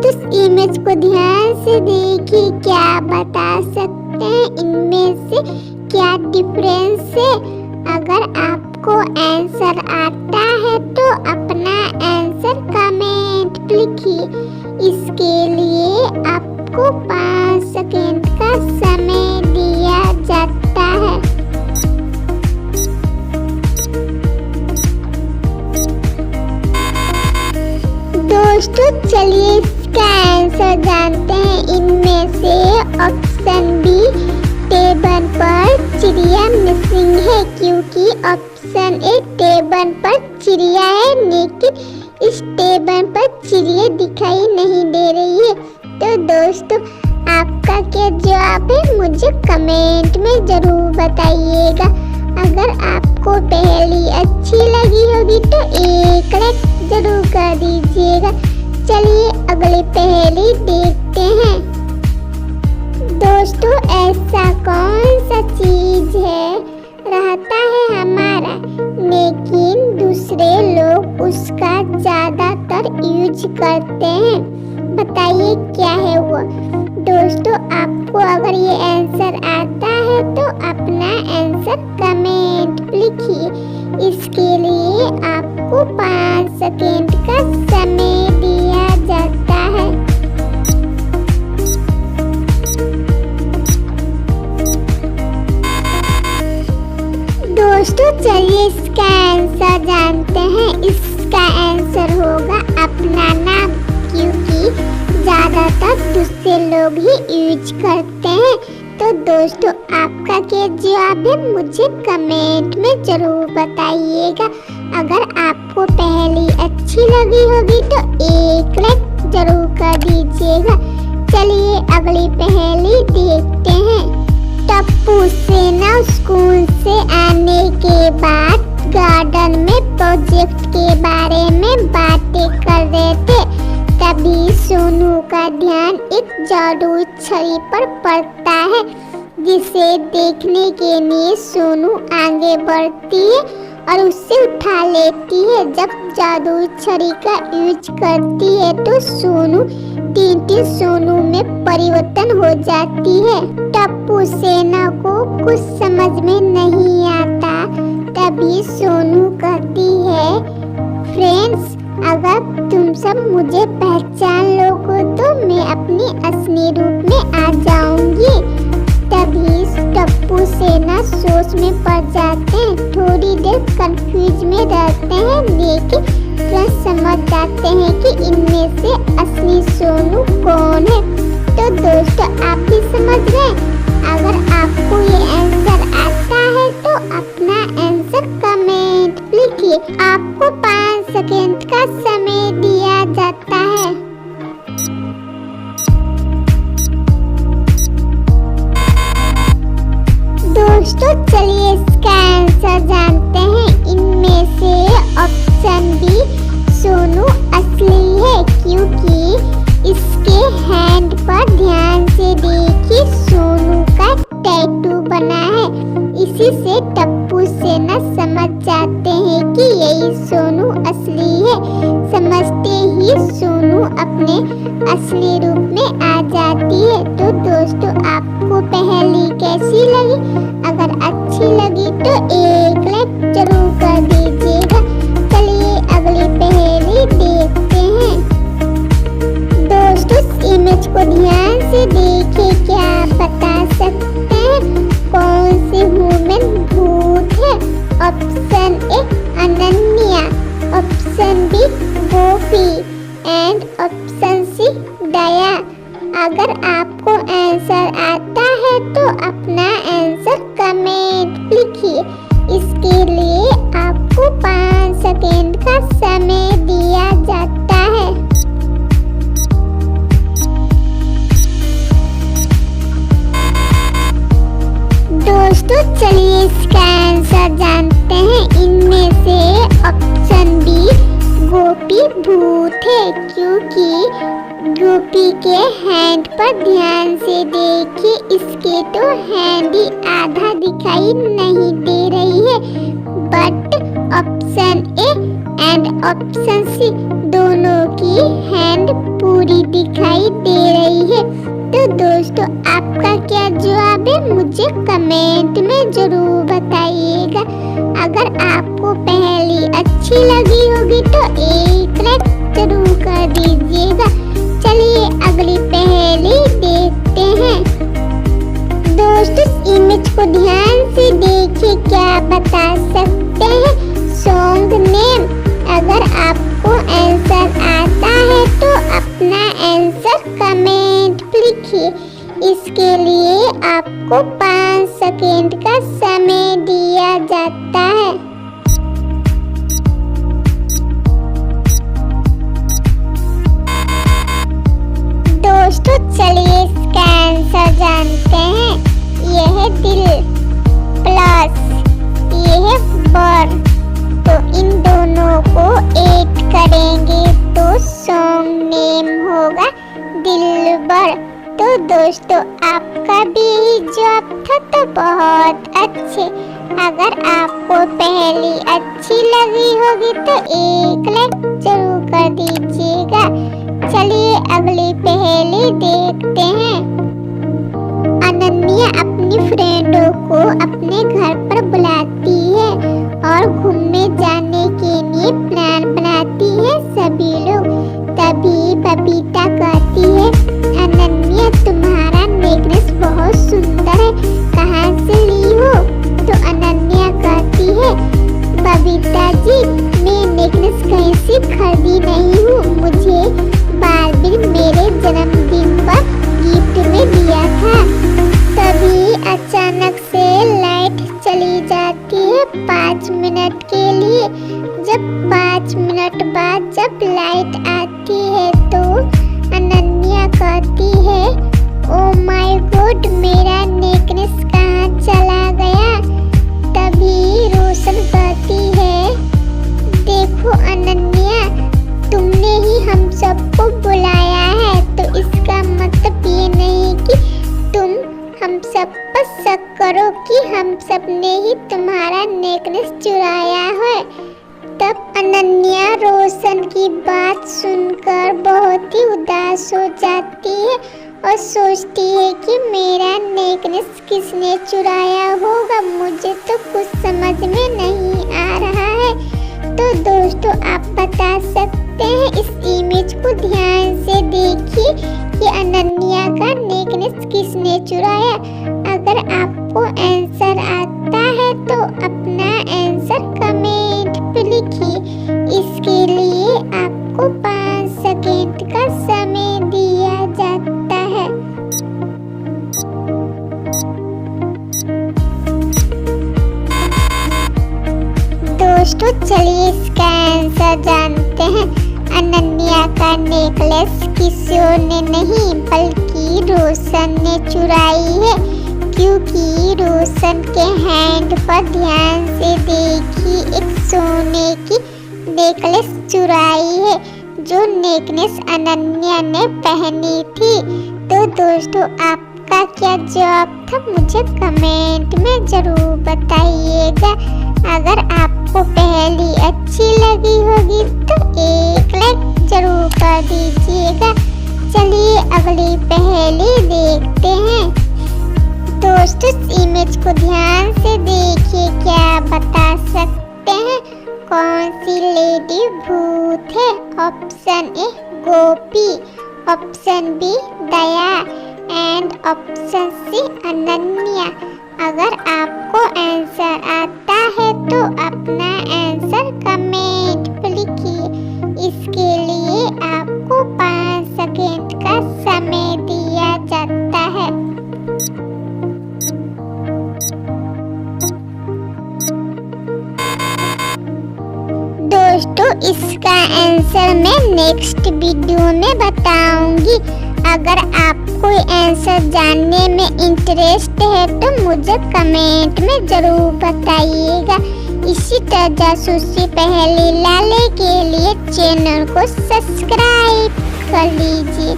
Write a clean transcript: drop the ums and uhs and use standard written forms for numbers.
दोस्तों इस इमेज को ध्यान से देखिए, क्या बता सकते हैं इनमें से क्या डिफरेंस है। अगर आपको आंसर आता है तो अपना आंसर कमेंट पे लिखिए। इसके लिए आपको 5 सेकेंड का समय दिया जाता है। दोस्तों चलिए इसका आंसर जानते हैं। इनमें से ऑप्शन बी टेबल पर चिड़िया मिसिंग है, क्योंकि ऑप्शन ए टेबल पर चिड़िया है लेकिन इस टेबल पर चिड़िया दिखाई नहीं दे रही है। तो दोस्तों आपका क्या जवाब है मुझे कमेंट में जरूर बताइएगा। अगर आपको पहेली अच्छी लगी होगी तो एक लाइक जरूर कर दीजिएगा। चलिए अगली पहेली देखते हैं। दोस्तों ऐसा कौन सा चीज है रहता है हमारा लेकिन दूसरे लोग उसका ज्यादातर यूज करते हैं, बताइए क्या है वो। दोस्तों आपको अगर ये आंसर आता है तो अपना आंसर कमेंट लिखिए। इसके लिए आपको 5 सेकेंड का समय दिया जाता है। दोस्तों चलिए इसका आंसर जानते हैं। इसका आंसर होगा अपना नाम, क्योंकि ज्यादातर दूसरे लोग ही यूज करते हैं। तो दोस्तों आपका क्या जवाब है मुझे कमेंट में जरूर बताइएगा। अगर आपको पहेली अच्छी लगी होगी तो एक लाइक जरूर कर दीजिएगा। चलिए अगली पहेली देखते हैं। टप्पू सेना स्कूल से आने के बाद गार्डन में प्रोजेक्ट के बारे में बातें कर रहे थे। तभी सोनू का ध्यान एक जादुई छड़ी पर पड़ता है, जिसे देखने के लिए सोनू आगे बढ़ती है और उसे उठा लेती है। जब जादुई छड़ी का यूज करती है तो सोनू टीटी सोनू में परिवर्तन हो जाती है। टप्पू सेना को कुछ समझ में नहीं आता। तभी सोनू कहती है, फ्रेंड्स अगर तुम सब मुझे पहचान लोगे तो मैं अपनी असली रूप में आ जाऊंगी। तभी टप्पू सेना सोच में पड़ जाते हैं। थोड़ी देर कंफ्यूज में रहते हैं लेकिन तुरंत समझ जाते हैं कि इनमें से असली सोनू कौन है। तो दोस्तों आप भी समझ गए। अगर आपको ये आंसर आता है तो अपना आंसर कमेंट लिखिए। आपको 5 सेकेंड का समय दिया जाता है। दोस्तों चलिए इसका आंसर जानते हैं। इनमें से ऑप्शन बी सोनू असली है, क्योंकि इसके हैंड पर ध्यान से देखिए सोनू का टैटू बना है। इसी से टप्पू सेना समझ जाते हैं कि यही सोनू असली है। समझते ही सोनू अपने असली रूप में आ जाती है। तो दोस्तों आपको पहेली कैसी लगी? अगर अच्छी लगी तो एक लाइक जरूर कर दीजिएगा। चलिए अगली पहेली देखते हैं। दोस्तों इस इमेज को ध्यान से देखिए, क्या बता सकते हैं कौन सी वुमेन भूत है। Option A Ananya, option B Gopi and option C Daya. अगर आपको आंसर आता है तो अपना आंसर कमेंट लिखिए। इसके लिए आपको 5 सेकेंड का समय दिया जाता है। दोस्तों चलिए इसका आंसर जानते हैं। इनमें से ऑप्शन बी गोपी भूत है, क्योंकि गोपी के हैंड पर ध्यान से देखिए। इसके तो हैंड ही आधा दिखाई नहीं दे रही है। But option A and option C दोनों की हैंड पूरी दिखाई दे रही है। तो दोस्तों आपका क्या जवाब है मुझे कमेंट में जरूर बताइएगा। अगर आपको पहेली अच्छी लगी होगी तो एक लाइक जरूर कर दीजिएगा। चलिए अगली पहेली देखते हैं। दोस्तों इमेज को ध्यान से देखिए, क्या बता सकते हैं सॉन्ग नेम। अगर आपको आंसर आता है तो अपना आंसर कमेंट पे लिखिए। इसके लिए आपको 5 सेकेंड का समय दिया जाता है। दोस्तों चलिए इसका आंसर जानते हैं। यह है दिल प्लस यह है बर, तो इन दोनों को ऐड करेंगे तो सॉन्ग नेम होगा दिलबर। तो दोस्तों आपका भी जवाब था, तो बहुत अच्छे। अगर आपको पहेली अच्छी लगी होगी तो एक लाइक जरूर कर दीजिएगा। चलिए अगली पहेली देखते हैं। अनन्या अपनी फ्रेंडों को अपने घर पर बुलाती है और घूमने जाने के लिए प्लान बनाती है सभी लोग। तभी बबीता कहती है अनन्या तुम्हारा नेकलेस बहुत सुंदर है, कहाँ से ली हो? तो अनन्या कहती है बबीता जी मैं नेकलेस कहीं से खरीदी नहीं हूँ, मुझे बार्बी मेरे जन्मदिन पर गिफ्ट में दिया था। तभी अचानक से लाइट चली जाती है 5 मिनट के लिए। जब 5 मिनट बाद जब लाइट आती है तो अनन्या कहती है ओ माय गॉड मेरा नेकलेस कहाँ चला गया? तभी रोशन कहती है देखो अनन्या तुमने ही हम सबको बुलाया है, तो इसका मतलब ये नहीं कि तुम हम सब पर शक करो कि हम सब ने ही तुम्हारा नेकलेस चुराया है। तब अनन्या रोशन की बात सुनकर बहुत ही उदास हो जाती है और सोचती है कि मेरा नेकलेस किसने चुराया होगा, मुझे तो कुछ समझ में नहीं आ रहा है। तो दोस्तों आप बता सकते हैं, इस इमेज को ध्यान से देखिए कि अनन्या का नेकलेस किसने चुराया। अगर आपको आंसर आता है तो अपना आंसर कमेंट पे लिखिए। इसके लिए आपको 5 सेकेंड का समय दिया जाता है। दोस्तों चलिए इसका आंसर जानते हैं। अनन्या का नेकलेस किसी ने नहीं बल्कि रोशन ने चुराई है, क्योंकि रोशन के हैंड पर ध्यान से देखिए एक सोने की नेकलेस चुराई है जो नेकलेस अनन्या ने पहनी थी। तो दोस्तों आपका क्या जवाब था मुझे कमेंट में जरूर बताइएगा। अगर आपको पहेली अच्छी लगी होगी तो एक लाइक जरूर कर दीजिएगा। चलिए अगली पहेली देखते हैं। दोस्तों इस इमेज को ध्यान से देखिए, क्या बता सकते हैं कौन सी लेडी भूत है? Option A Gopi, option B Daya and option C Ananya. अगर आपको आंसर आता है तो अपना आंसर कमेंट पे लिखिए। इसके लिए आपको 5 सेकेंड का समय दिया जाता है। दोस्तों इसका आंसर मैं नेक्स्ट वीडियो में बताऊंगी। अगर आपको आंसर जानने में इंटरेस्ट है तो मुझे कमेंट में जरूर बताइएगा। इसी तरह जासूसी पहेली लाने के लिए चैनल को सब्सक्राइब कर लीजिए।